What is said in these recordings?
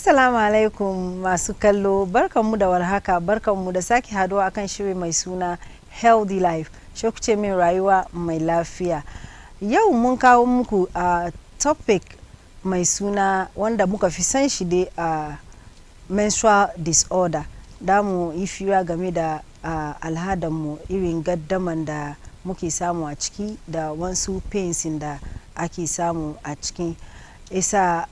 Assalamu alaikum masu kallo, barkanmu da warhaka, barkanmu da sake haduwa akan shiri mai suna Healthy Life. Shi kuce min rayuwa mai lafiya. Yau mun kawo muku a topic mai suna wanda muka fi san shi dai a menstrual disorder. Da mu yi fira game da alhadanmu irin gaddaman da muke samu a ciki da wasu pains da ake samu a ciki. Isa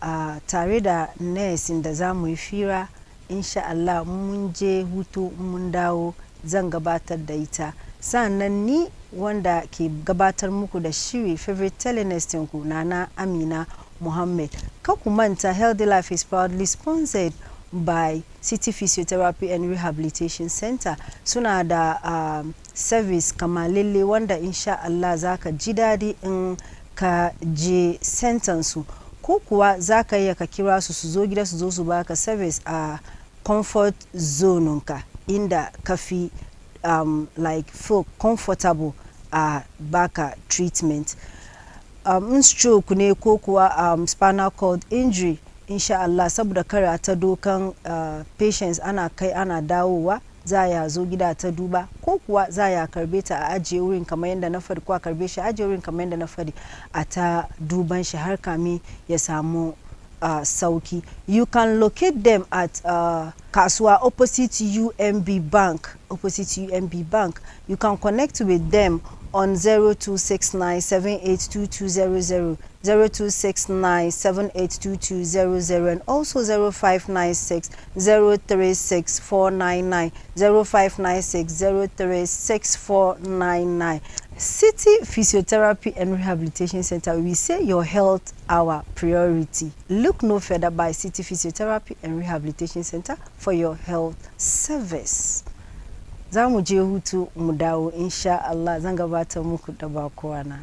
tare da nurse da za mu yi fira, insha Allah mun je hutu mun dawo zan gabatar da ita. Sannan ni wanda ke gabatar muku da shiri favorite telenest ku Nana Amina Muhammad. Ka ku manta Healthy Life is proudly sponsored by City Physiotherapy and Rehabilitation Center. Suna da service kamalele wanda insha Allah zaka ji dadi in ka je center su. Ko kuwa za ka iya ka kira su zo gida su zo su baka service a comfort zone ka inda ka fi like feel comfortable baka treatment. Stroke ne ko kuwa spinal cord injury, insha Allah saboda kara ta dokan patients ana kai ana dawowa za ya zo gida ta duba ko kuwa za ya karbe ta a ajiye wurin kamar yadda na fadi ko a karbe shi ajiye wurin kamar yadda na fadi a ta duban shi har kami ya samu sauki. You can locate them at Kasuwa opposite UMB Bank. You can connect with them on 0269782200, 0269782200, and also 0596036499, 0596036499. City Physiotherapy and Rehabilitation Center, we say your health our priority. Look no further by City Physiotherapy and Rehabilitation Center for your health service. Za mu je hutu mu dawo insha Allah, zan gabatar muku da bakowana.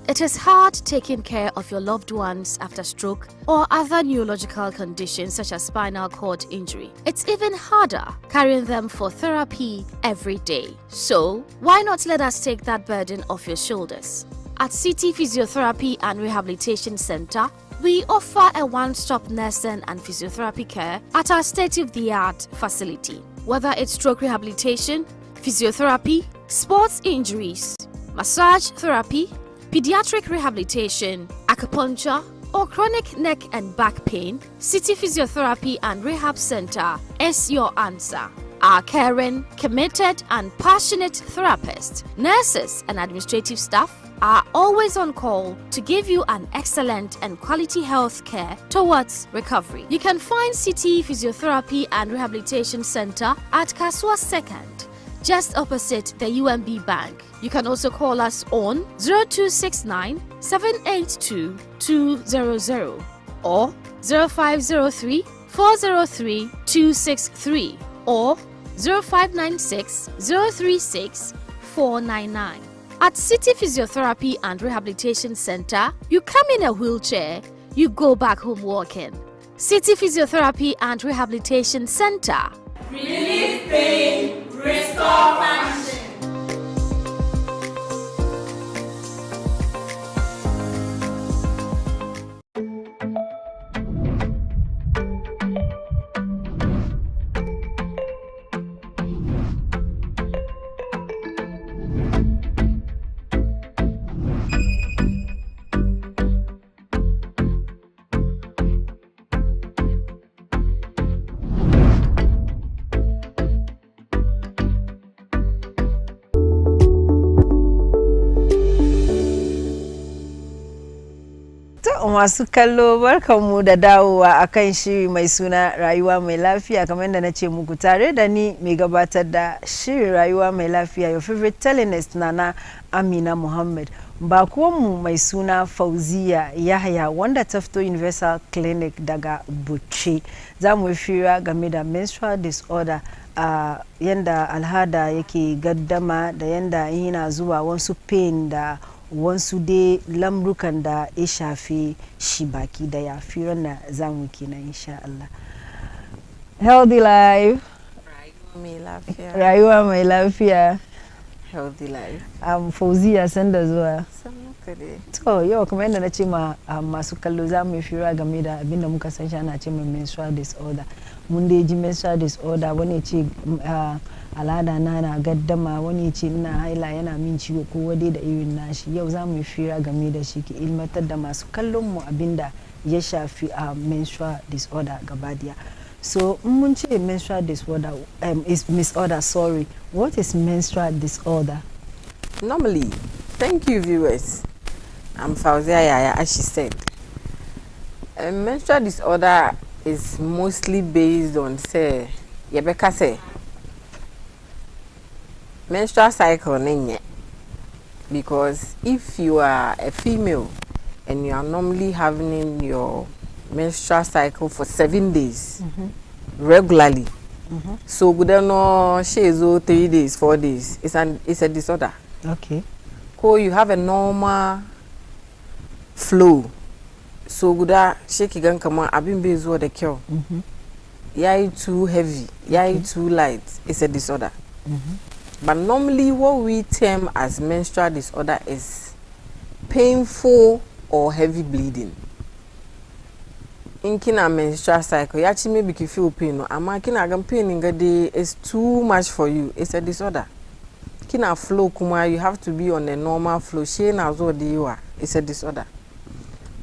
It is hard taking care of your loved ones after stroke or other neurological conditions such as spinal cord injury. It's even harder carrying them for therapy every day. So, why not let us take that burden off your shoulders? At City Physiotherapy and Rehabilitation Center, we offer a one-stop nursing and physiotherapy care at our state-of-the-art facility. Whether it's stroke rehabilitation, physiotherapy, sports injuries, massage therapy, pediatric rehabilitation, acupuncture, or chronic neck and back pain, City Physiotherapy and Rehab Center is your answer. Our caring, committed, and passionate therapists, nurses, and administrative staff are always on call to give you an excellent and quality health care towards recovery. You can find City Physiotherapy and Rehabilitation Center at Kasuwa 2nd, just opposite the UMB Bank. You can also call us on 0269 782 200 or 0503 403 263 or 0596 036 499. At City Physiotherapy and Rehabilitation Center, you come in a wheelchair, you go back home walking. City Physiotherapy and Rehabilitation Center. Relieve pain, restore function. Masu kallo, barkanmu da dawowa akan shiri mai suna Rayuwa Mai Lafiya, kamar yadda nace muku tare da ni mai gabatar da shiri Rayuwa Mai Lafiya, your favorite telenest Nana Amina Muhammad. Bakuwanmu mai suna Fauziya Yahya wanda ta fito Universal Clinic daga Buchi. Za mu fira game da menstrual disorder a yanda alhada yake gaddama da yanda yana zuwa wasu pain da wasu dai lamrukan da ya shafi shi baki daya. Firan na za mu kenan insha Allah. Healthy life. Rayuwa Mai Lafiya. Rayuwa Mai Lafiya. Healthy life. Fauziya sanda zuwa. Kade. To yau kuma yadda na ce ma masu kallo za mu yi fira game da abinda muka san shi ana ce mai menstrual disorder. Mun dai ji menstrual disorder wani ce al'ada na gaddama, wani ce ina haila yana min ciwo ko wade da irin nashi. Yau za mu yi fira game da shi ki ilmantar da masu kallon mu abinda ya shafi menstrual disorder gabadiya. So mun ce menstrual disorder what is menstrual disorder? Normally, thank you viewers. I'm Fauziya Yaya, as she said. Menstrual disorder is mostly based on say menstrual cycle nenye. Because if you are a female and you are normally having your menstrual cycle for 7 days regularly, so good no she is 3 days, 4 days. It's a disorder. Okay. You have a normal flow. So good shake again come on abin be zo the cure. Yai too heavy, yai too light. It's a disorder. But normally what we term as menstrual disorder is painful or heavy bleeding. In kina menstrual cycle, you actually maybe feel pain. No, ama kina gan pain inga day is too much for you. It's a disorder. Kina flow kuma, you have to be on a normal flow. She na zo de you are. It's a disorder.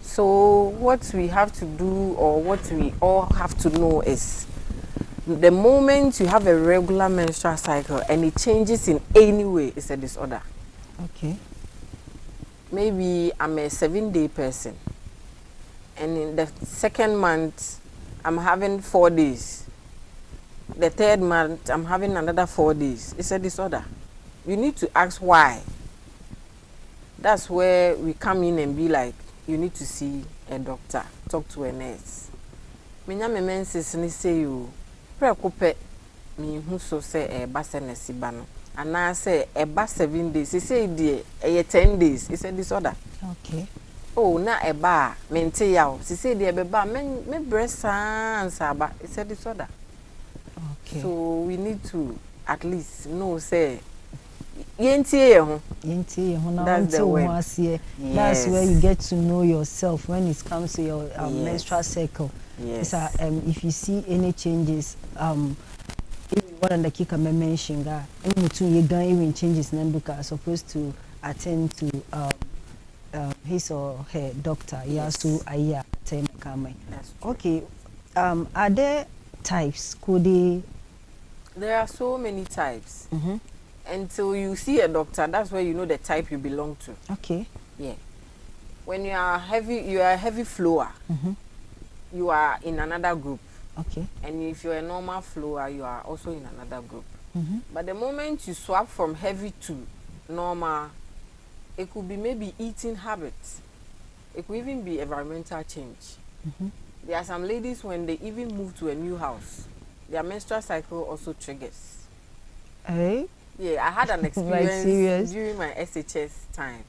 So what we have to do, or what we all have to know, is the moment you have a regular menstrual cycle and it changes in any way, it's a disorder. Okay. Maybe I'm a 7-day person, and in the 2nd month I'm having 4 days. The 3rd month I'm having another 4 days. It's a disorder. You need to ask why. That's where we come in and be like, you need to see a doctor, talk to a nurse. Menya me menses ni say you preocupe me who so say e ba se nesi ba no. And I say e ba 7 days. He say die e 10 days. It's a disorder. Okay. Oh, na e ba mente yawo. He say die be ba me breast answer ba. It's a disorder. Okay. So we need to at least know say That's the word. That's where you get to know yourself when it comes to your menstrual cycle. Yes. If you see any changes, even one of the key mention even changes, Nanduka are supposed to attend to his or her doctor. Yes. Okay. Are there types? Could they? There are so many types. Until you see a doctor, that's where you know the type you belong to. Okay. Yeah. When you are a heavy flower. You are in another group. Okay. And if you're a normal flower, you are also in another group. But the moment you swap from heavy to normal, it could be maybe eating habits. It could even be environmental change. There are some ladies, when they even move to a new house, their menstrual cycle also triggers. Hey? Yeah, I had an experience during my SHS time.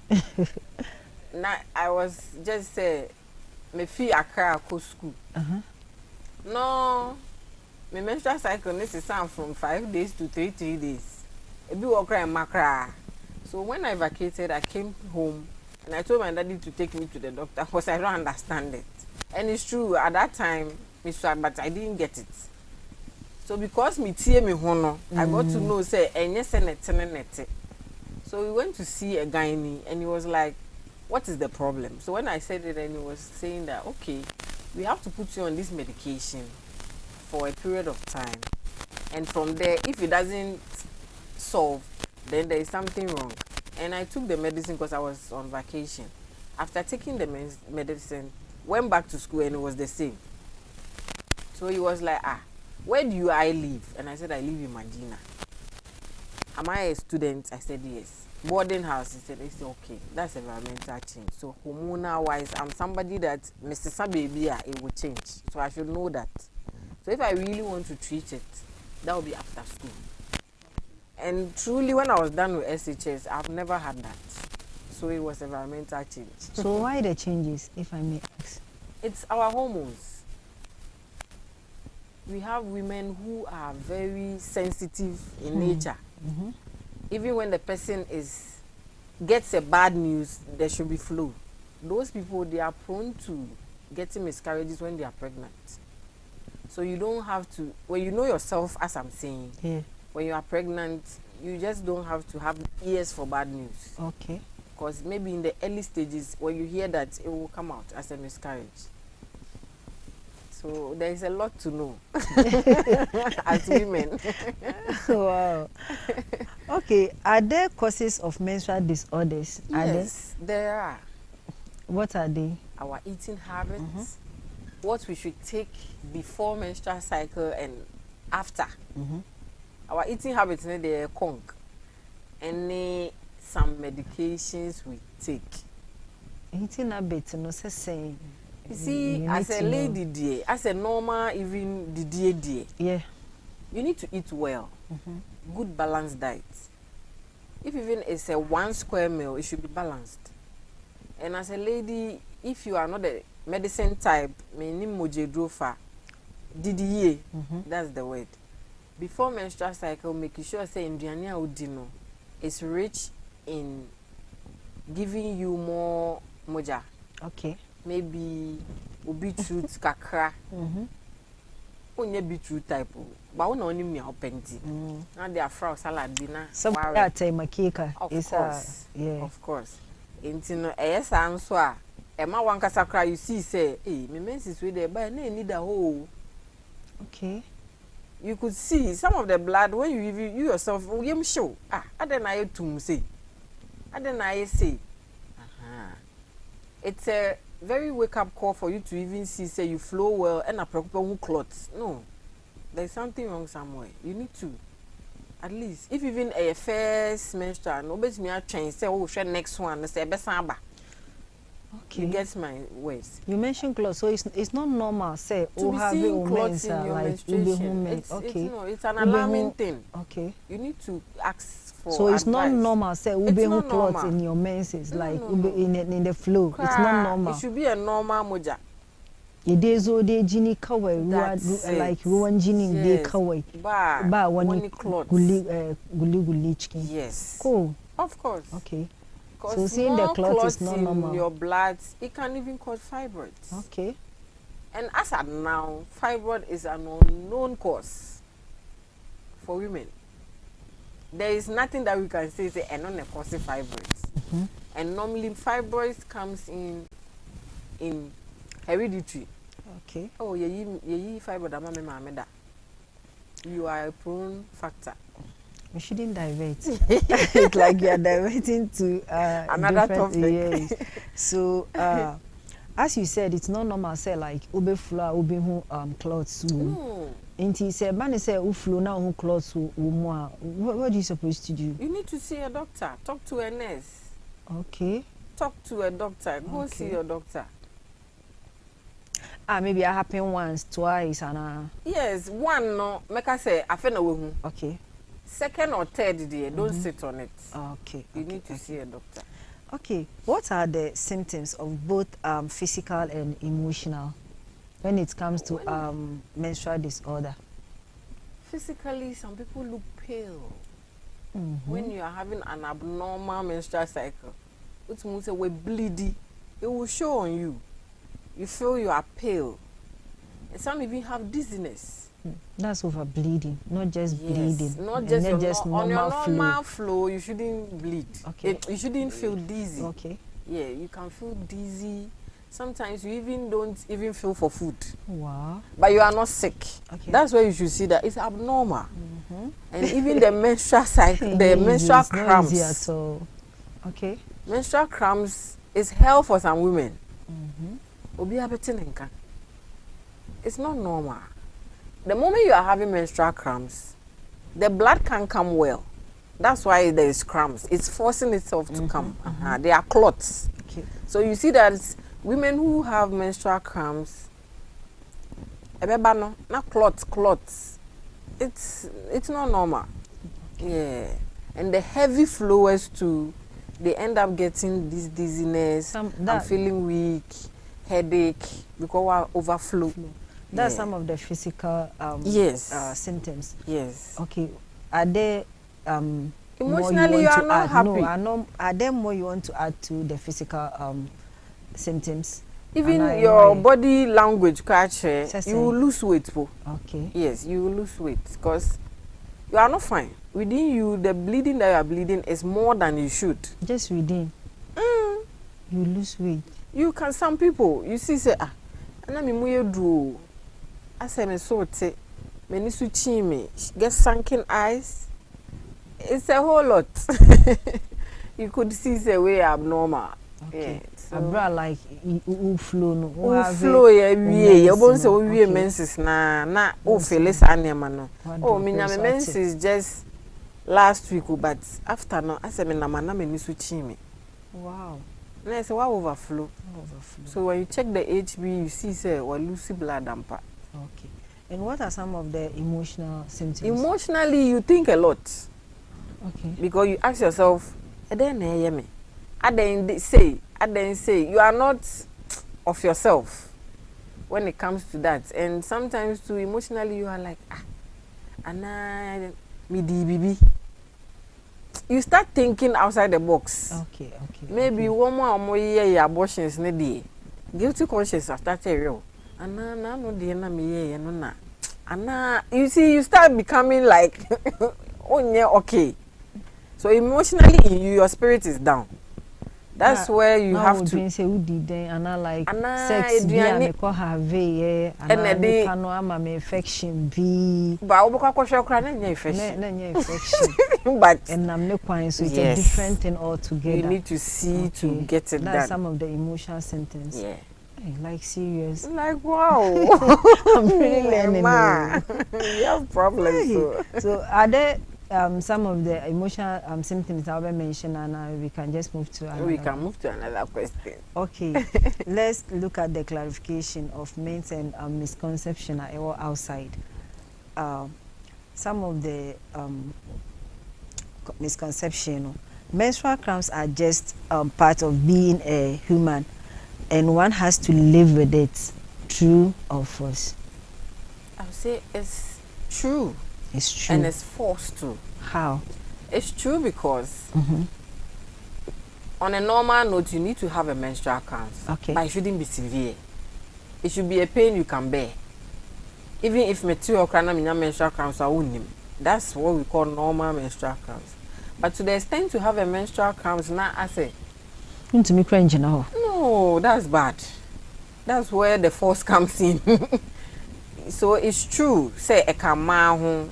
Now I was just me feel Accra go school. No, my menstrual cycle this is from 5 days to 3 days. It be walk and macra. So when I vacated, I came home and I told my daddy to take me to the doctor because I don't understand it. And it's true at that time, but I didn't get it. So because me tie me hono, I got to know say enye se nete. So we went to see a gynae and he was like, what is the problem? So when I said it, and he was saying that, okay, we have to put you on this medication for a period of time. And from there, if it doesn't solve, then there is something wrong. And I took the medicine because I was on vacation. After taking the medicine, went back to school and it was the same. So he was like, where do I live? And I said, I live in Medina. Am I a student? I said, yes. boarding house, he said, it's okay. That's environmental change. So hormonal wise, I'm somebody that Mr. Baby, it will change. So I should know that. So if I really want to treat it, that will be after school. And truly, when I was done with SHS, I've never had that. So it was environmental change. So why the changes, if I may ask? It's our hormones. We have women who are very sensitive in nature. Even when the person gets a bad news, there should be flow. Those people, they are prone to getting miscarriages when they are pregnant. So you don't have to, when you know yourself, as I'm saying, when you are pregnant, you just don't have to have ears for bad news. Okay. Because maybe in the early stages, when you hear that, it will come out as a miscarriage. So there is a lot to know as women. Wow. Okay, are there causes of menstrual disorders? Yes, there are. What are they? Our eating habits, what we should take before menstrual cycle and after. Our eating habits, they are conk. And some medications we take. Eating habits, no say. You see, as a lady dear, as a normal even the dear, yeah, you need to eat well. Good balanced diet. If even it's a 1 square meal, it should be balanced. And as a lady, if you are not a medicine type, that's the word. Before menstrual cycle, make sure say Indiana Udino is rich in giving you more moja. Okay. Maybe beetroot kakra. Onye beetroot type. But only me plenty. Now they are fried salad dinner. Some that time makeka. Of course. Yeah. Of course. Intino yes answer. Emma wan kasakra you see say, hey, me menses with there but no need a hole. Okay. You could see some of the blood when you yourself you show. I don't know to say. I don't know say. It's a very wake up call for you to even see say you flow well and a proper clothes. No. There's something wrong somewhere. You need to at least if even a first menstrual nobody's me a change say oh share next one say besamba. Okay. You get my words. You mentioned clothes, so it's not normal say to be seeing clothes in your menstruation. It's an alarming thing. Okay. You need to ask for so it's advice. Not normal say ube clothes in your menses like in the flow. It's not normal. It should be a normal moja. Yedezo de jini kawai like ruwan jini de kawai. Ba wani guli chicken. Yes. Cool. Of course. Okay. So seeing the clot is not normal. In your blood, it can even cause fibroids. Okay. And as of now, fibroid is an unknown cause for women. There is nothing that we can say and not cause fibroids. And normally fibroids comes in hereditary. Okay. Oh, ye fibroid you are a prone factor. We shouldn't divert. It's like you are diverting to another topic. Yes. So as you said, it's not normal say like ube flow ube who clothes. Inti say man say u flow now who clothes what are you supposed to do? You need to see a doctor. Talk to a nurse. Okay. Talk to a doctor. Go see your doctor. Maybe it happen once, twice, and yes, one no. Make I say I feel no. Okay. Second or third day, don't sit on it. Okay. You need to see a doctor. Okay. What are the symptoms of both physical and emotional when it comes to menstrual disorder? Physically, some people look pale. When you are having an abnormal menstrual cycle, it means that we're bleeding. It will show on you. You feel you are pale. And some even have dizziness. That's over bleeding, not just bleeding. Not just on your normal flow, you shouldn't bleed. Okay. You shouldn't feel dizzy. Okay. Yeah, you can feel dizzy. Sometimes you even don't even feel for food. Wow. But you are not sick. Okay. That's where you should see that it's abnormal. And even the menstrual cycle, the menstrual cramps. Not easy at all. Okay. Menstrual cramps is hell for some women. It's not normal. The moment you are having menstrual cramps, the blood can come well. That's why there is cramps. It's forcing itself to come. They are clots. Okay. So you see that women who have menstrual cramps, not clots. It's not normal. Yeah. And the heavy flowers too, they end up getting this dizziness, and feeling weak, headache, because of overflow. That's some of the physical symptoms. Yes. Okay. Are there emotionally you are not happy? No, are there more you want to add to the physical symptoms? Even your body language, you will lose weight. Okay. Yes, you will lose weight because you are not fine. Within you, the bleeding that you are bleeding is more than you should. Just within. You lose weight. You can, some people, you see, say, I say, me so te, me ni suchi me, get sunken eyes. It's a whole lot. You could see the way abnormal. Okay. Yeah. So, Abra like flow no. Flow yeah we. You won't say we menses na feel this animal no. Oh, me nyame menses just last week, but after no, I say me na me ni suchi me. Wow. And I say what overflow. So when you check the HB, you see say or Lucy blood damper. Okay. And what are some of the emotional symptoms? Emotionally, you think a lot. Okay. Because you ask yourself, I didn't say you are not of yourself when it comes to that. And sometimes too emotionally you are like, you start thinking outside the box. Okay. Maybe one more year abortions day. Guilty conscience have started real. You see, you start becoming like oh yeah, okay. So emotionally your spirit is down. That's where you have to say who did and I like sex be and call her ve and I can ama me infection be but infection but and I'm not quite so it's a different thing altogether. You need to see to get it done. That's some of the emotional symptoms. Yeah. Like serious. Like wow. I'm really learning. You have problems. So are there some of the emotional symptoms that I mentioned, and we can just move to another. We can move to another question. Okay. Let's look at the clarification of myths and misconception outside. Some of the misconception. Menstrual cramps are just part of being a human, and one has to live with it. True or false? I would say it's true. It's true. And it's forced to. How? It's true because on a normal note, you need to have a menstrual cramps. Okay. But it shouldn't be severe. It should be a pain you can bear. Even if menstrual cramps are winning. That's what we call normal menstrual cramps. But to the extent to have a menstrual cramps, now I say, no, that's bad. That's where the force comes in. So it's true. Say a kama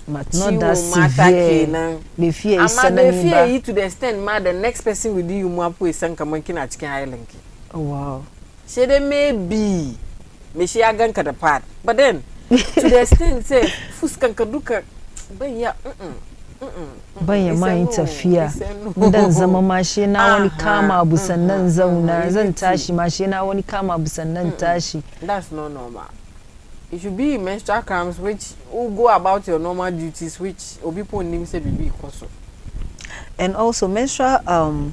but not that severe. The fear is fear to the extent the next person will do you more with some Kamankin at Chicken Island. Oh wow. Say they may be Meshiagan cut apart. But then to the extent say Fuskan Kaduka but yeah but your mind interfere. Then Zama machine only kama busanan zona zantashi machine only kama busanan tashi. That's not normal. It should be menstrual cramps which will go about your normal duties, which people name say be also. And also menstrual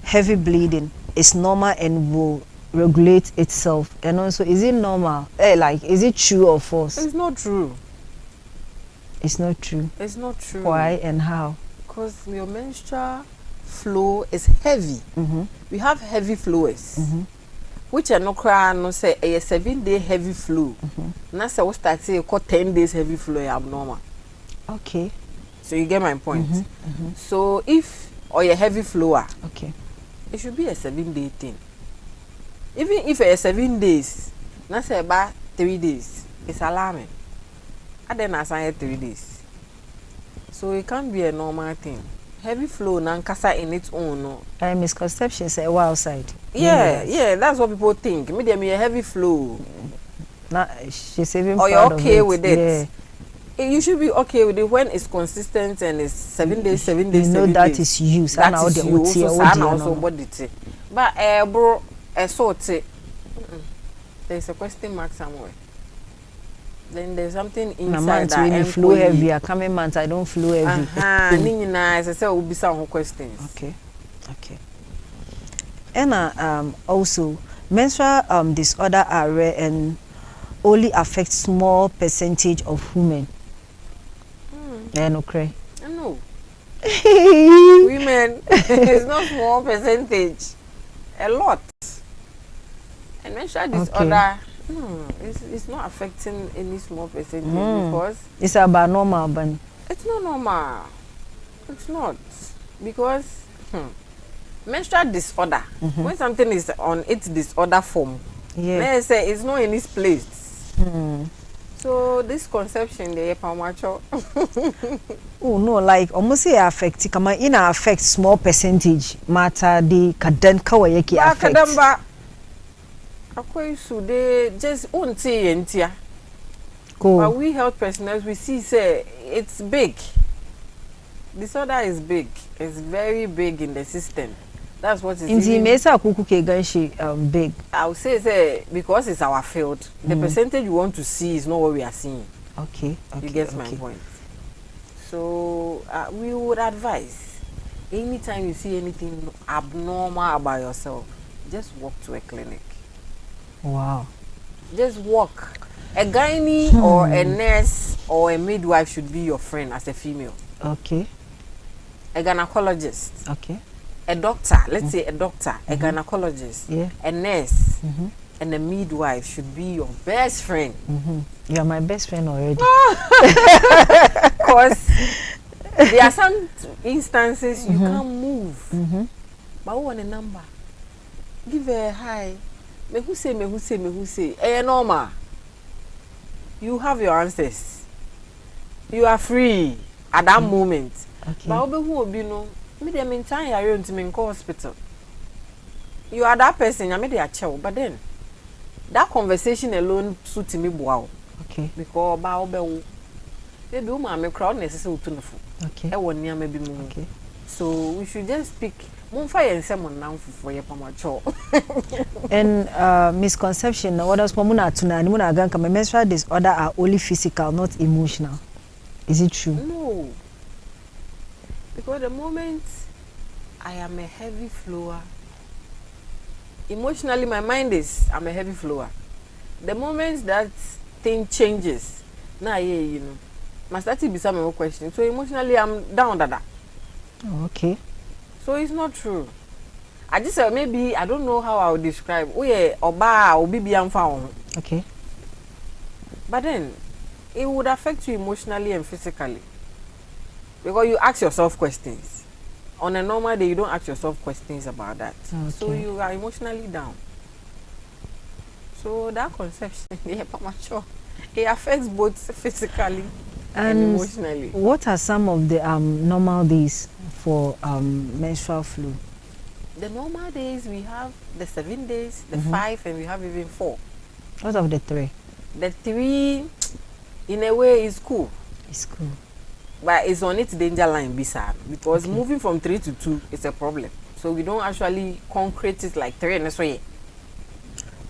heavy bleeding is normal and will regulate itself. And also, is it normal? Like, is it true or false? It's not true. It's not true. It's not true. Why and how? Because your menstrual flow is heavy. We have heavy flowers. Which are no cry no say a 7-day heavy flow. Now say we start say 10 days heavy flow abnormal. Okay. So you get my point. So if or a heavy flower, okay, it should be a 7-day thing. Even if a 7 days, now say about 3 days, it's alarming. And then I say 3 days. So it can't be a normal thing. Heavy flow nankasa in its own no. Misconception say outside. Yeah, that's what people think. Maybe a heavy flow. Nah, she's even or you're okay with it. Yeah. You should be okay with it when it's consistent and it's 7 days, 7 days. You know 7 that days. is you. That is you. Also, body. But bro, there's a question mark somewhere. Then there's something inside that. When you flow heavy, coming months I don't flow heavy. As I said, will be some questions. Okay. And also menstrual disorder are rare and only affect small percentage of women. Okay. No. Women, it's not small percentage. A lot. And menstrual disorder, it's not affecting any small percentage because it's about normal, Bunny. It's not normal. It's not. Because menstrual disorder, when something is on its disorder form, let's say it's not in its place. So this conception they mature. Oh no, like almost say affect come in affect small percentage matter the kaden kawayeki affect. Kadamba akwai su they just unti entia. But we health personnel we see say it's big. Disorder is big. It's very big in the system. That's what is big. I would say because it's our field, the percentage you want to see is not what we are seeing. Okay. You get my point. So we would advise, anytime you see anything abnormal about yourself, just walk to a clinic. Wow. Just walk. A gynae or a nurse or a midwife should be your friend as a female. Okay. A gynecologist. Okay. A doctor, let's say a doctor, a gynecologist, a nurse, and a midwife should be your best friend. You are my best friend already. Because there are some instances you can't move. But who want a number? Give a hi. Me who say. Normal. You have your answers. You are free at that moment. Okay. But who will be no? Me the meantime you are to me in hospital. You are that person, I made a chill, but then that conversation alone suits me wow. Okay. Because maybe me crowd necessary to know. Okay. I want near maybe more. Okay. So we should just speak. And someone now for your pamacho. And misconception, what else Pomuna tuna Nimuna Ganka menstrual disorder are only physical, not emotional. Is it true? No. Because the moment I am a heavy flower, emotionally my mind is I'm a heavy flower. The moment that thing changes, now you know, my start to be some more questions. So emotionally I'm down that. Oh, okay. So it's not true. I just said maybe I don't know how I would describe. Oh yeah, oba or baby I'm found. Okay. But then it would affect you emotionally and physically. Because you ask yourself questions. On a normal day, you don't ask yourself questions about that. Okay. So you are emotionally down. So that conception, it affects both physically and emotionally. What are some of the normal days for menstrual flu? The normal days, we have the 7 days, the 5, and we have even 4. What of the 3? The 3, in a way, is cool. It's cool. But it's on its danger line, because moving from 3 to 2 is a problem. So we don't actually concrete it like 3 and so yeah.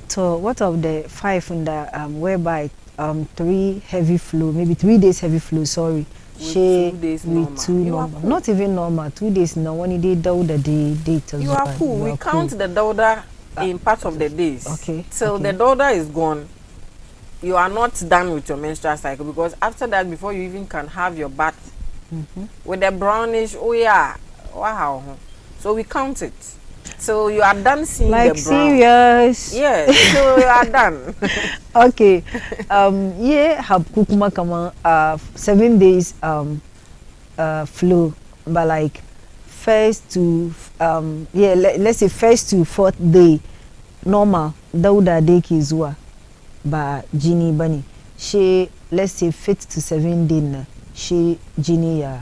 So what of the 5 in the whereby 3 heavy flu, maybe 3 days heavy flu, sorry. With 2 days normal. Cool. Not even normal, 2 days no one day daughter day date. You are cool. We count the daughter in part of the days. Okay. Till the daughter is gone. You are not done with your menstrual cycle, because after that, before you even can have your bath with the brownish, oh yeah, wow. So we count it. So you are done seeing like the brown. Serious? Yes. So you are done. Okay. Yeah, have kukuma kama 7 days flu, but like first to let's say first to 4th day normal. Dauda day kizua. Ba Ginny Bunny. She let's say 5th to 7th day she Ginny ya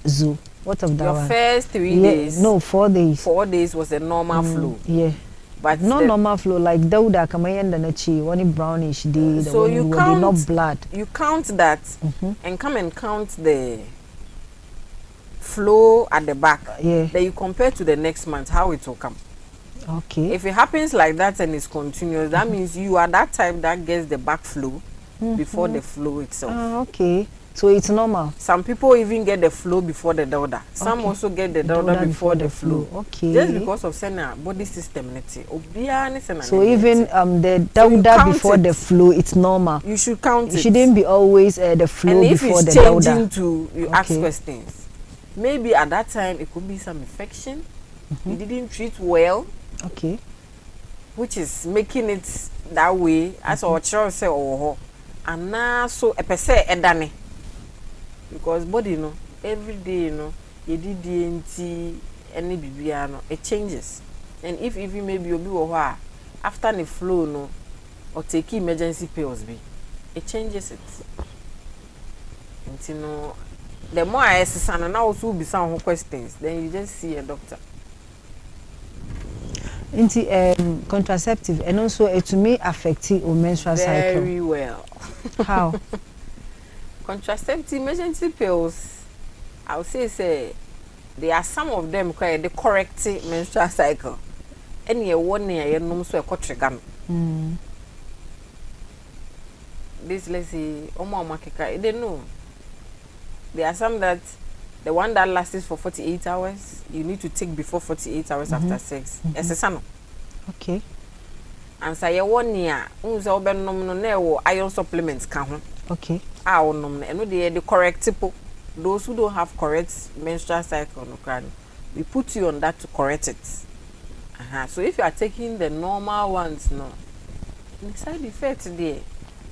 zoo. What of that your one? First 3 days? No, 4 days. 4 days was a normal flu. Yeah. But not normal flow like Dauda Kamayanda Nachi, one brownish day, so you count not blood. You count that and come and count the flow at the back. Then you compare to the next month how it will come. Okay. If it happens like that and it's continuous, that means you are that type that gets the back flow before the flow itself. Okay. So it's normal. Some people even get the flow before the daughter. Some also get the daughter before the flow. Okay. Just because of saying body system. So even the daughter before the flow, it's normal. You should count it. It shouldn't be always the flow before the daughter. And if it's changing to, you ask questions. Maybe at that time it could be some infection. You didn't treat well. Okay. Which is making it that way. As our child say, oh, and now so a per se edane. Because body, you know, every day, you know, you did DNT, any BBR, it changes. And if even maybe you'll be after the flow, no, or take emergency pills, it changes it. And you know, the more I exercise, and now also be some questions, then you just see a doctor. Into contraceptive, and also it may affect your menstrual cycle. Very well. How? Contraceptive emergency pills, I would say there are some of them called the correct menstrual cycle. Any one year you know so a trigger. This let's say they know. There are some that the one that lasts for 48 hours, you need to take before 48 hours after sex. Okay. And say 1 year, no iron supplements can. Okay. And the correct people, those who don't have correct menstrual cycle, we put you on that to correct it. So if you are taking the normal ones, no, the side effects there,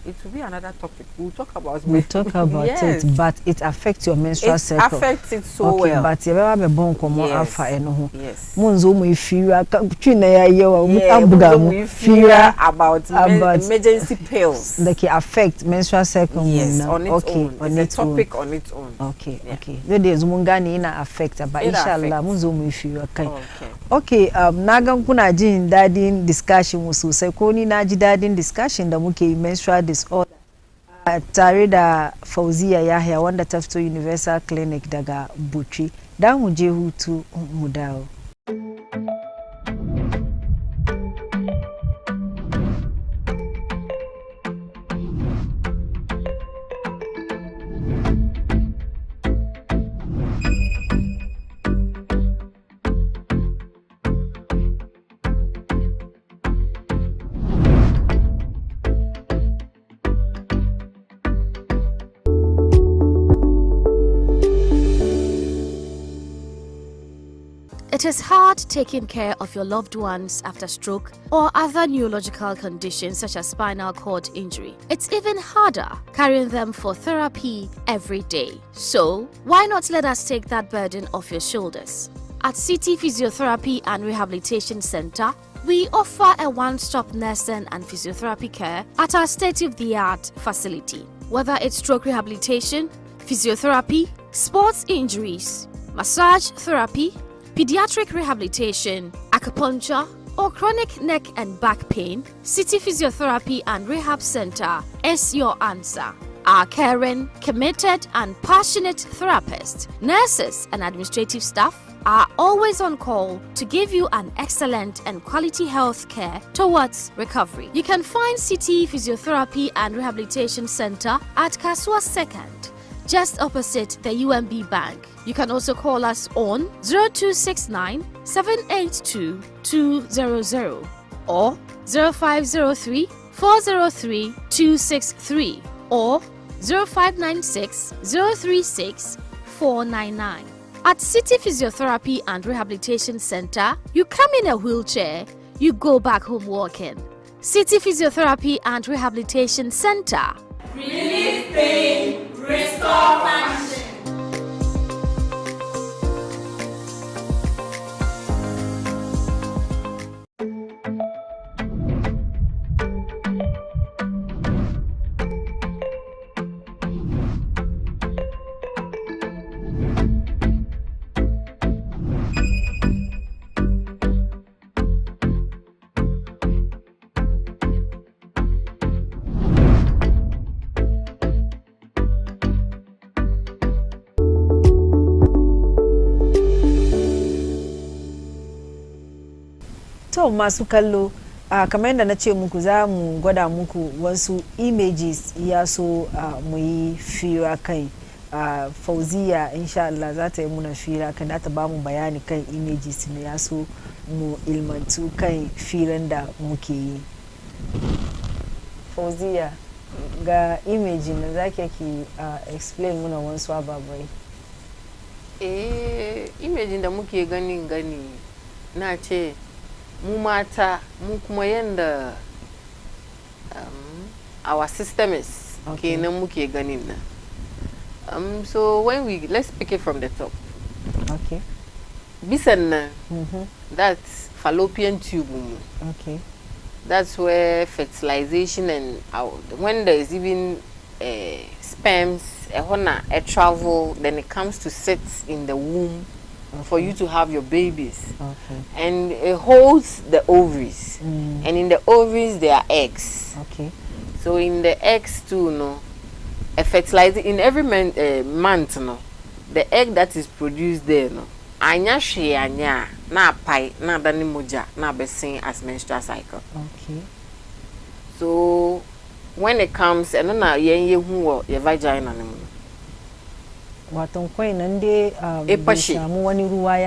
it will be another topic. We'll talk about it, but it affects your menstrual cycle. It affects it so well. But you have a bone come alpha and yes. Munzo mu fear about emergency pills. Like it affect menstrual cycle. Yes, on its own. On it's a topic on its own. Okay. The days mungani na affect, but inshallah munzo mu fear kai. Okay, naga kuna jin dadin discussion musu sai ko ni naji dadin discussion da muke menstrual disorder tare da Fauziya Yahya wanda ta fito Universal Clinic daga Bauchi. Da mu je hutu mu dawo. It is hard taking care of your loved ones after stroke or other neurological conditions such as spinal cord injury. It's even harder carrying them for therapy every day. So, why not let us take that burden off your shoulders? At City Physiotherapy and Rehabilitation Center, we offer a one-stop nursing and physiotherapy care at our state-of-the-art facility. Whether it's stroke rehabilitation, physiotherapy, sports injuries, massage therapy, pediatric rehabilitation, acupuncture, or chronic neck and back pain, City Physiotherapy and Rehab Center is your answer. Our caring, committed, and passionate therapists, nurses, and administrative staff are always on call to give you an excellent and quality health care towards recovery. You can find City Physiotherapy and Rehabilitation Center at Kasua 2nd, just opposite the UMB Bank. You can also call us on 0269 782 200 or 0503 403 263 or 0596 036 499. At City Physiotherapy and Rehabilitation Center, you come in a wheelchair, you go back home walking. City Physiotherapy and Rehabilitation Center. Relieve pain, restore function. to masu kallo kamar yadda na ce muku za mu gwada muku wasu images ya so mu yi fira kai Fauziya insha Allah za ta yi muna fira kan ta ba mu bayani kan images ne ya so mu ilmantu kan firan da muke yi. Fauziya ga image na zaki ki explain muna wasu ababai. Image da muke gani na ce mu mata mu kuma yanda our system is kenan muke ganin na. So when let's pick it from the top. Okay. Bisan na, that's fallopian tube. Okay. That's where fertilization and when there is even sperms, a travel, then it comes to sit in the womb for you to have your babies. Okay. And it holds the ovaries. And in the ovaries there are eggs. Okay. So in the eggs too, no, a fertilizer in every month, no, the egg that is produced there, no, anya she anya na pai na dani moja na be seen as menstrual cycle. Okay. So when it comes and na yen ye hu your vagina ne mu. Wato kwai nan dai samu wani ruwa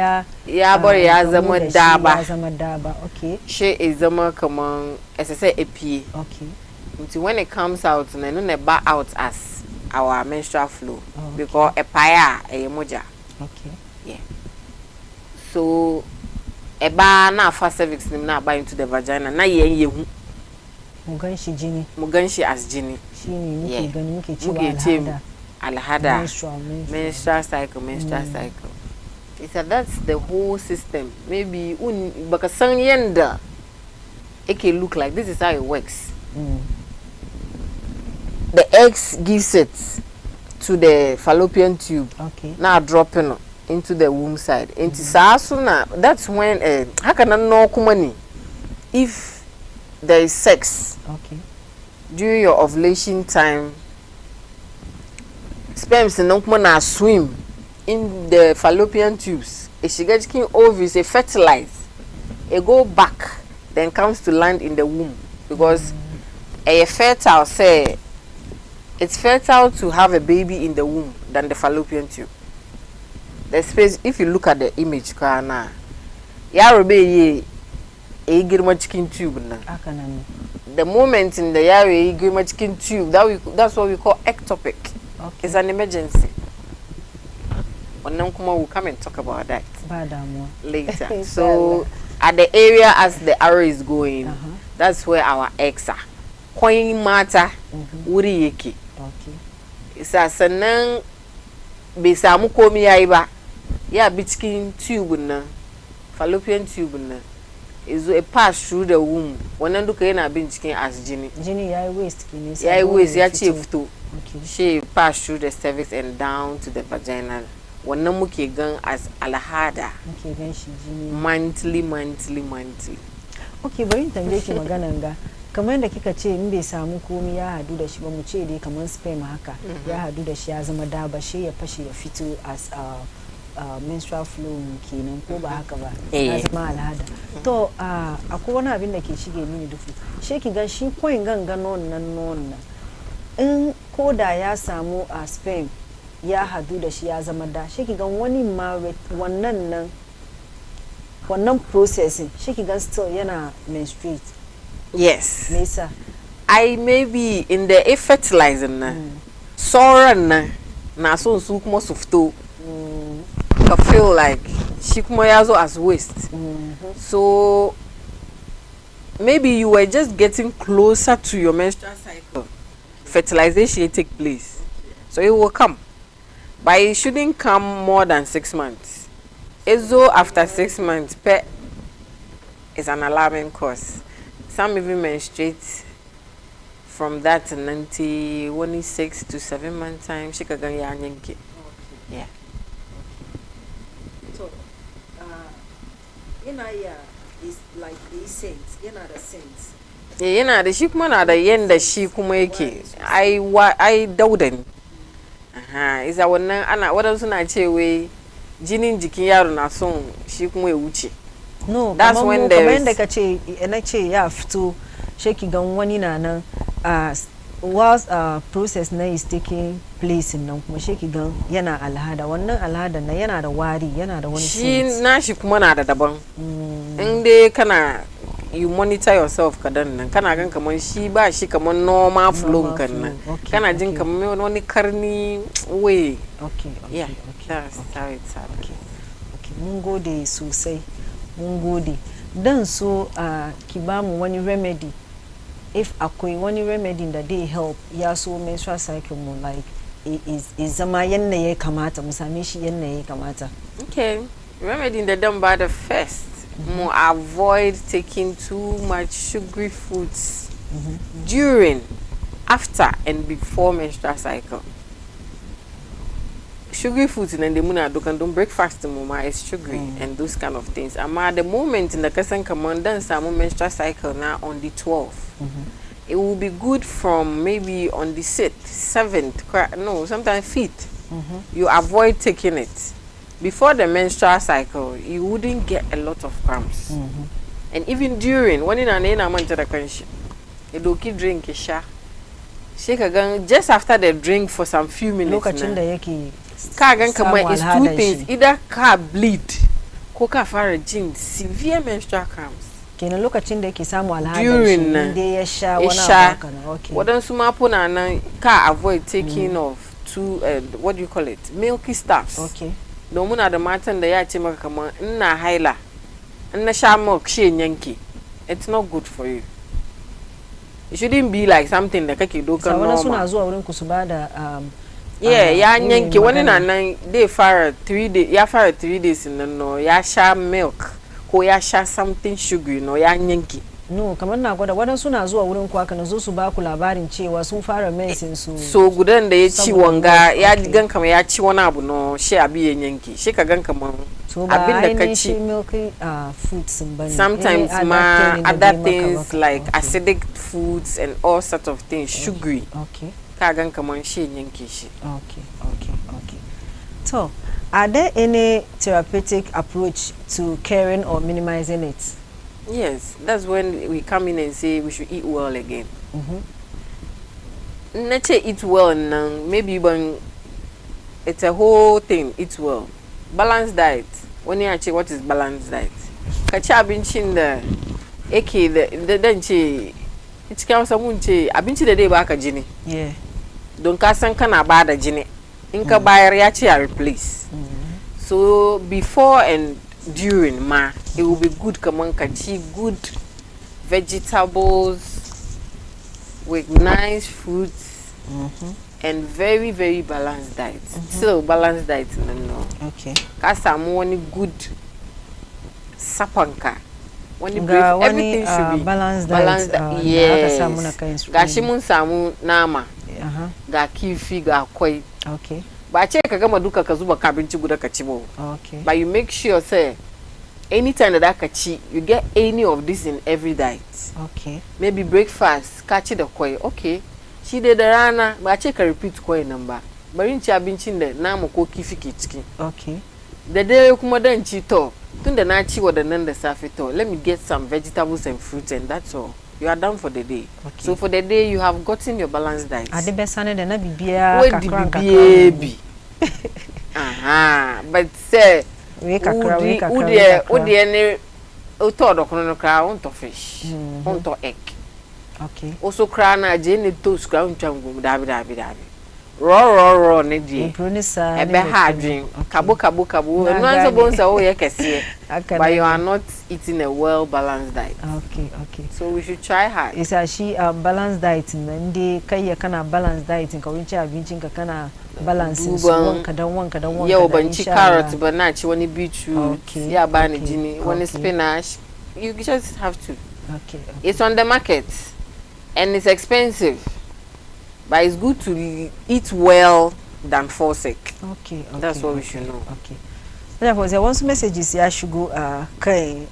ya bar ya zama daba. Okay. She is zama kaman say epie. Okay. Until when it comes out na no ba out as our menstrual flow because a paya e moja. Okay. Yeah. So eba na fa cervix nim na ba into the vagina na yen hu muganshi jini as jini shine muke gani muke cewa alhada menstrual cycle. It's that's the whole system. Maybe baka san yanda it can look like. This is how it works. The eggs gives it to the fallopian tube. Okay. Now dropping into the womb side. Into that's when how can I know kumani if there is sex. Okay. During your ovulation time, sperms no kumana swim in the fallopian tubes. If she gets ovaries, they fertilize. It go back, then comes to land in the womb because a fertile say it's fertile to have a baby in the womb than the fallopian tube. The space, if you look at the image, kana yarobe a girma chicken tube na. The moment in the yaro girma chicken tube, that's what we call ectopic. Okay. It's an emergency. We'll come and talk about that later. So at the area as the arrow is going, that's where our eggs are. Coin matter, uri yeki. Okay. It's a sanan besamu komi yaiba. Yeah, bitkin tube na, fallopian tube na. Is a pass through the womb. When I look in a bitkin as Ginny. Ginny, I waist. Yeah, waist. Yeah, chief too. Okay. She passed through the cervix and down to the vagina. When no muke gang as alahada. Okay, then she monthly. Okay, bari tambaye ki magana nga. Kamar yadda kika ce in bai samu komai ya hadu da shi ba mu ce dai kamar sperm haka ya hadu da shi ya zama daba shi ya fashe ya fito as menstrual flow kenan ko ba haka ba ya zama al'ada. To akwai wani abin da ke shige mini dufu. She ki ga shi coin ganga non in koda ya samu sperm ya hadu da shi ya zama da shi ki ga wani ma wannan processing shi ki ga still yana menstruate. Yes. Mesa. I maybe in the fertilizing na soran na so kuma sufto. I feel like she kuma yazo as waste. So maybe you were just getting closer to your menstrual cycle. Fertilization take place. So it will come. But it shouldn't come more than 6 months. Ezo after 6 months is an alarming cause. Some even menstruate from that to 96 to 7 month time. She can get yeah. So, is like the saints. The saints. Yeah, the sheep man are the yen the sheep kumeke. I doubted. Is our na ana what else na chewe jinin jikin yaro na son shi kuma wuce. no that's when there's da kace na ce ya fito sheki gan wani na nan whilst process na is taking place nan kuma sheki gan yana alhada wannan alhada na yana da wari yana da wani shi nashi kuma na da daban in dai kana you monitor yourself kadan nan kana gan kaman shi ba shi kaman normal flow kan nan kana jin kaman wani karni way okay yeah that's how it's okay mun gode sosai mun gode dan so ki ba mu wani remedy if akwai wani remedy da dey help ya so menstrual cycle mu like is zama yanna ya kamata mu same shi yanna ya kamata. Okay, remedy da dan ba da first mu avoid taking too much sugary foods during, after and before menstrual cycle. Sugary foods in the muna don't breakfast mama is sugary and those kind of things. At the moment in the person command then some menstrual cycle now on the 12th. It will be good from maybe on the 7th, no, sometimes 5th. You avoid taking it. Before the menstrual cycle, you wouldn't get a lot of cramps. And even during, when in an month of the country, you do keep drinking shake again just after the drink for some few minutes. Look at yake Kagan kama is two things. Either car bleed, koka fara jin severe menstrual cramps. Kenan lokacin da yake samu alhada during da ya sha wani abu kana okay. Wadansu ma puna nan ka avoid taking of two what do you call it? Milky stuffs. Okay. Don muna da matan da ya ce maka kaman ina haila. In na sha milk she yanki. It's not good for you. It shouldn't be like something da kake dokan normal. Sawana suna zuwa wurin ku su bada yeah, ya yanki wani na nan they fara 3 days ya fara 3 days nan no ya sha milk ko ya sha something sugary no ya yanki. No, kamar na gwada wadansu na zuwa wurin ku aka na zo su ba ku labarin cewa sun fara medicine su. So gudan da ya ci wanga ya gan kamar ya ci wani abu no shi abi ya yanki. Shi ka gan kamar abin da ka ci milky foods bane. Sometimes ma other things like acidic foods and all sorts of things sugary. Okay. Ka gan kamar shi yanki shi. Okay. So, are there any therapeutic approach to caring or minimizing it? Yes, that's when we come in and say we should eat well again. Not eat well now, maybe when it's a whole thing, eat well. Balanced diet. When you actually what is balanced diet? Kacha abincin da eke da dan ce cikin samun ce abinci da dai baka jini. Yeah. Don ka san kana ba da jini. In ka bayar ya ce a replace. So before and during ma it will be good kaman ka ci good vegetables with nice fruits and very very balanced diet. Still balanced diet no. Okay. Ka samu wani good sapanka. Wani brief everything should be balanced diet. Yes. Gashi mun samu nama. Ga kifi ga kwai. Okay. Ba ce ka gama duka ka zuba kabinci guda ka ci ba. Okay. But you make sure say anytime that ka ci you get any of this in every diet. Okay. Maybe breakfast ka ci da kwai. Okay. Shi dai da rana ba ce ka repeat kwai nan ba. Bari in ci abincin da nama ko kifi ke ciki. Okay. Da dai kuma dan ci to tunda na ci wadannan da safe to let me get some vegetables and fruits and that's all. You are done for the day. Okay. So for the day you have gotten your balanced diet. Ade besane de na bibia kakra baby. But say we kakra udi any oto dokono no kra onto fish. Onto egg. Okay. Also kra na je ne toast kra untwangum dabi. Raw ne die. Ebe ha adwen. Kabo. No answer bonsa o ye kese. But you are not eating a well balanced diet. Okay. So we should try hard. Is she balanced diet ndi kai ya kana balanced diet ka wurin ci abincin ka kana balance wanka dan. Yau ban ci carrot ba na ci wani beetroot. Ya bani jini, wani spinach. You just have to. Okay. It's on the market and it's expensive. But it's good to eat well than fall sick. Okay. That's what we should know. Okay. Therefore, there was messages ya should kai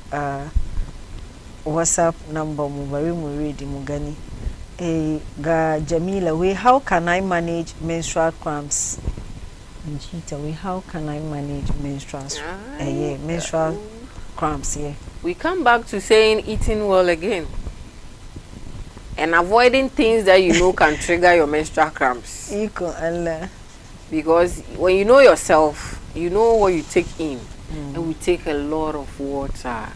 WhatsApp number mu bari mu read mu gani. Ga Jamila, how can I manage menstrual cramps? Njita, how can I manage menstrual cramps, yeah. We come back to saying eating well again. And avoiding things that you know can trigger your menstrual cramps. Because when you know yourself, you know what you take in. And we take a lot of water.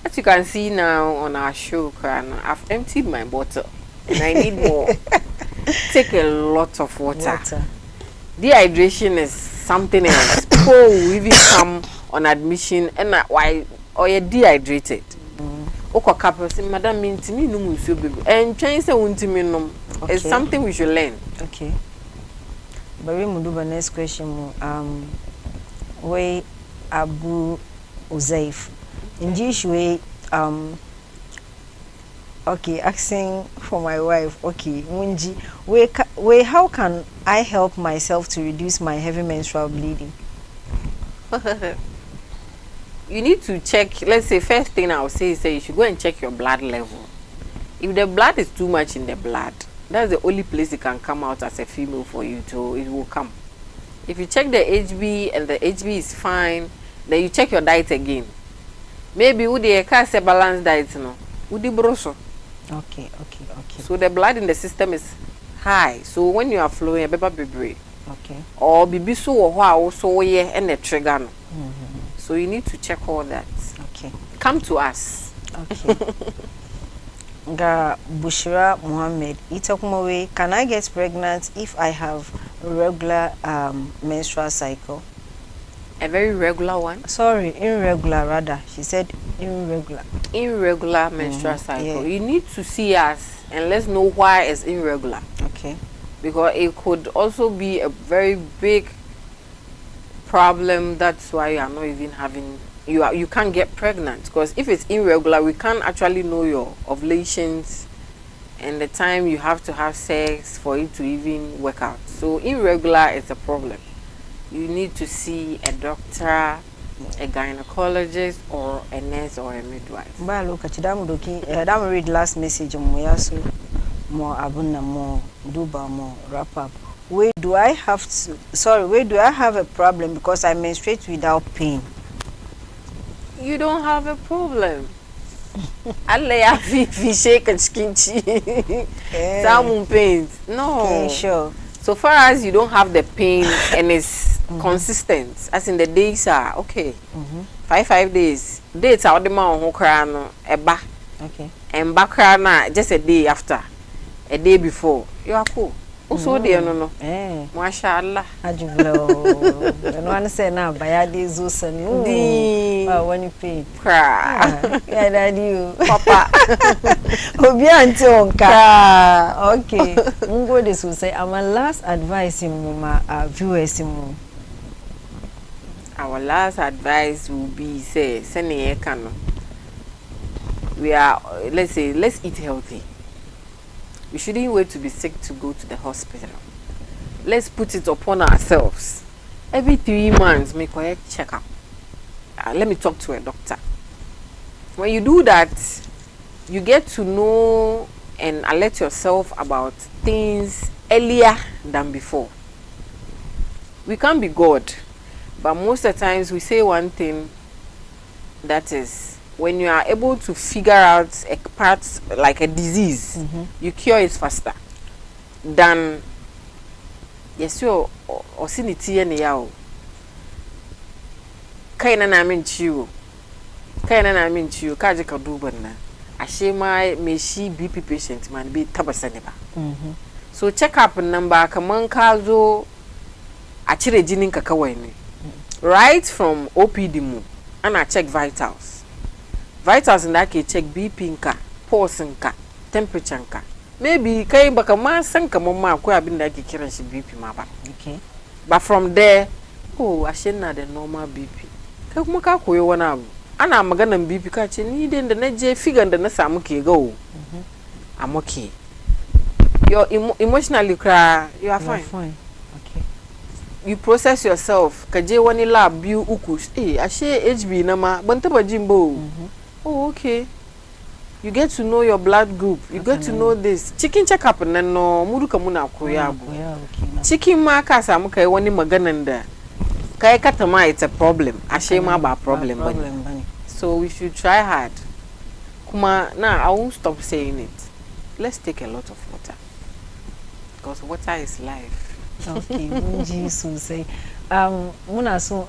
As you can see now on our show, I've emptied my bottle. And I need more. Take a lot of water. Dehydration is something else. People will even come on admission and why or you're dehydrated. Madam means me no musu baby. And change the it's something we should learn. Okay. But we move the next question. Way Abu Uzaif. In this way, okay, asking for my wife. Okay, Munji, way how can I help myself to reduce my heavy menstrual bleeding? You need to check. Let's say first thing I'll say is you should go and check your blood level. If the blood is too much in the blood, that's the only place it can come out as a female for you to. It will come. If you check the HB and the HB is fine, then you check your diet again. Maybe would the can't say balanced diet no. Would the broso? Okay. So the blood in the system is high. So when you are flowing, a baby. Okay. Or bibi so or also yeah and the trigger no. So you need to check all that. Okay. Come to us. Okay. Ga Bushra Muhammad, Itakumawe, can I get pregnant if I have a regular menstrual cycle? A very regular one? Sorry, irregular rather. She said irregular. Irregular menstrual cycle. Yeah. You need to see us and let's know why it's irregular. Okay. Because it could also be a very big problem. That's why you are not even having you can't get pregnant, because if it's irregular we can't actually know your ovulations and the time you have to have sex for it to even work out. So irregular is a problem. You need to see a doctor, a gynecologist, or a nurse or a midwife. But look at you, read last message more abuna more duba more wrap up. Where do I have a problem because I menstruate without pain? You don't have a problem. Allah fi shake and skinchi. Some pains. No. Okay, sure. So far as you don't have the pain and it's consistent, as in the days are okay. 5 days. Dates are the man who cry no eba. Okay. And back na just a day after, a day before. You are cool. Also there no. Mashallah. Ajublo. No one say na bayadi zusani. When you pay. Cry. Yeah, daddy. Papa. Obi auntie onka. Okay. Mungo this will say our last advice in my viewers in. Our last advice will be say send can. We are let's eat healthy. We shouldn't wait to be sick to go to the hospital. Let's put it upon ourselves. Every 3 months, make a checkup. Let me talk to a doctor. When you do that, you get to know and alert yourself about things earlier than before. We can't be God, but most of the times we say one thing, that is, when you are able to figure out a part like a disease, you cure it faster than yes you or sinity and yao. Kaina na minchu. Kaina na minchu. Kajika dubana. Ashema me she BP patient man be tabasaneba. So check up number kaman kazo achire jinin kakawai. Right from OPD mu and I check vitals. Vitals in that case check BP nka, pulse nka, temperature nka. Maybe kai baka ma san kaman ma ko abin da ake kiran shi BP ma ba. Okay. But from there, oh, ashe na the normal BP. Kai kuma ka koyo wani abu. Ana maganan BP ka ce ni den da na je figure da na samu ke go. I'm okay. You're emotionally cry, you are fine. Fine. Okay. You process yourself. Ka je wani lab biyu uku. Ashe HB na ma ban taba jimbo. Oh, okay. You get to know your blood group. You get to know this. Chicken checkup na no mudu kamuna koya abu. Chicken ma ka samu kai wani maganan da Kai katama it's a problem. Ashema ba problem bani. So we should try hard. Kuma now I won't stop saying it. Let's take a lot of water. Because water is life. Okay, Jesus say. Muna so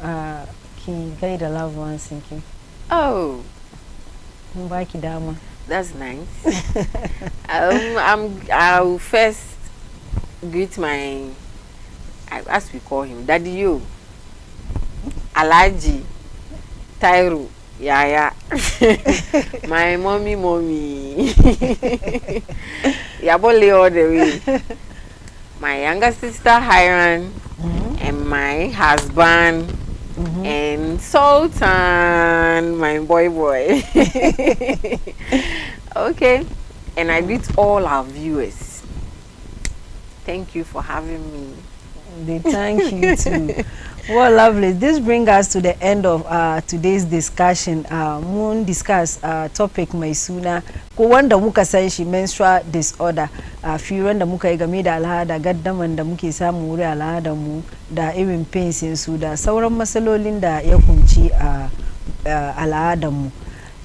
ki guide the loved ones thinking. Oh. Mbaki dama. That's nice. I'll first greet my, as we call him, Daddy Yo, Alaji, Tairu, Yaya, my mommy, Yabole all the way, my younger sister Hiran, and my husband. And Sultan, my boy. Okay, and I greet all our viewers. Thank you for having me. They thank you too. Well, lovely. This brings us to the end of today's discussion. Moon discuss topic mai suna ko wanda muka san shi menstrual disorder. Firan da muka yi game da al'ada, gaddaman da muke samu wuri al'adar mu da irin pains su da sauran matsalolin da ya kunci al'adar mu.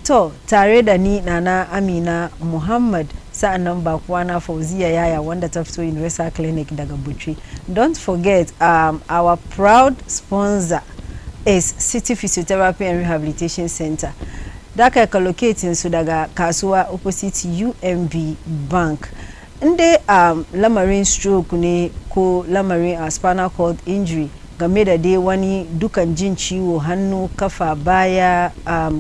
To tare da ni Nana Amina Muhammad sa'annan ba kuwa na Fauziya Yaya wanda ta fito Universal Clinic daga Butchi. Don't forget our proud sponsor is City Physiotherapy and Rehabilitation Center. Daka ka locating su daga kasuwa opposite UMB Bank. Inde lamarin stroke ne ko lamarin spinal cord injury game da dai wani dukan jin ciwo hannu kafa baya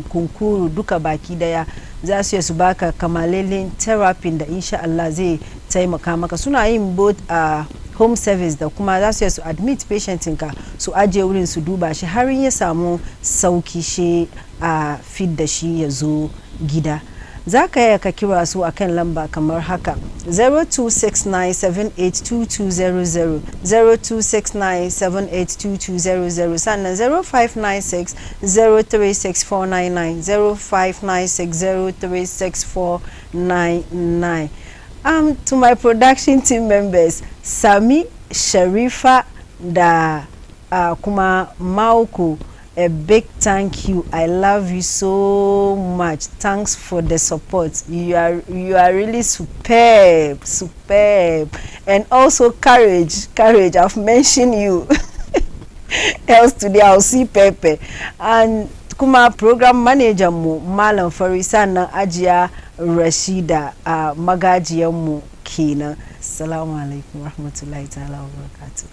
kunkuru duka baki daya za su baka kamalelin therapy da insha Allah zai taimaka maka. Suna yin both home service da kuma za su admit patient ka su aje wurin su duba shi har ya samu sauki shi feed da shi ya zo gida. Za ka yi ka kira su akan lamba kamar haka 0269782200 0269782200 sannan 0596036499 0596036499. To my production team members Sami, Sharifa da kuma Mauku, a big thank you. I love you so much. Thanks for the support. You are really superb, and also courage. I've mentioned you. Else today I'll see Pepe and kuma program manager mu Malam Farisa na Ajiya Rashida magajiyan mu kenan. Assalamu alaikum warahmatullahi ta'ala wabarakatuh.